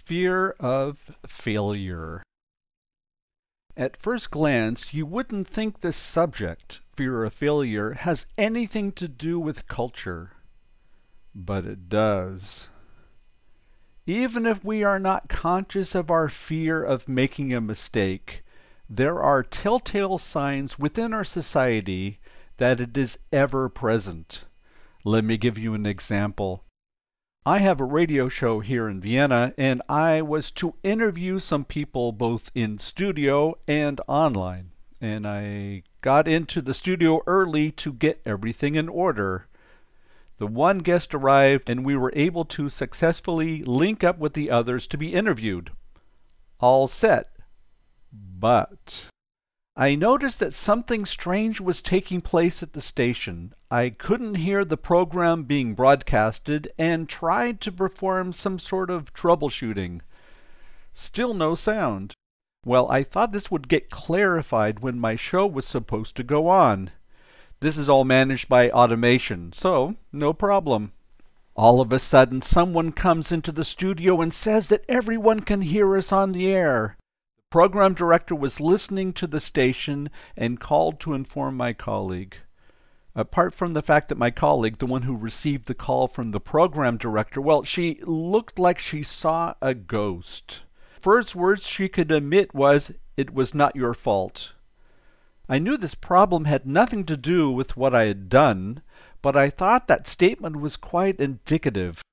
Fear of failure. At first glance, you wouldn't think this subject, fear of failure, has anything to do with culture. But it does. Even if we are not conscious of our fear of making a mistake, there are telltale signs within our society that it is ever present. Let me give you an example. I have a radio show here in Vienna, and I was to interview some people both in studio and online. And I got into the studio early to get everything in order. The one guest arrived, and we were able to successfully link up with the others to be interviewed. All set. But I noticed that something strange was taking place at the station. I couldn't hear the program being broadcasted and tried to perform some sort of troubleshooting. Still no sound. Well, I thought this would get clarified when my show was supposed to go on. This is all managed by automation, so no problem. All of a sudden, someone comes into the studio and says that everyone can hear us on the air. Program director was listening to the station and called to inform my colleague. Apart from the fact that my colleague, the one who received the call from the program director, well, she looked like she saw a ghost. First words she could emit was, "It was not your fault." I knew this problem had nothing to do with what I had done, but I thought that statement was quite indicative.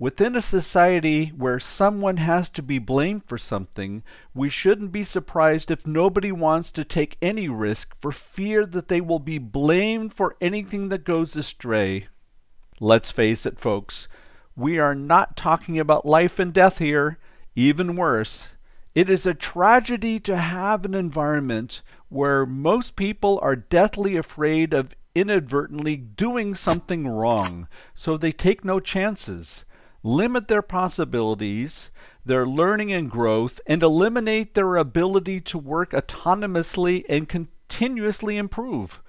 Within a society where someone has to be blamed for something, we shouldn't be surprised if nobody wants to take any risk for fear that they will be blamed for anything that goes astray. Let's face it, folks, we are not talking about life and death here. Even worse, it is a tragedy to have an environment where most people are deathly afraid of inadvertently doing something wrong, so they take no chances, limit their possibilities, their learning and growth, and eliminate their ability to work autonomously and continuously improve.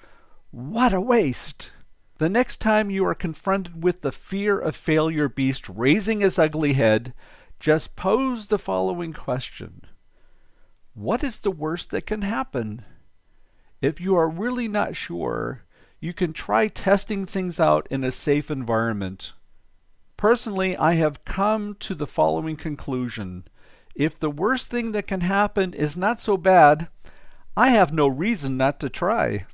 What a waste! The next time you are confronted with the fear of failure beast raising his ugly head, just pose the following question. What is the worst that can happen? If you are really not sure, you can try testing things out in a safe environment. Personally, I have come to the following conclusion. If the worst thing that can happen is not so bad, I have no reason not to try.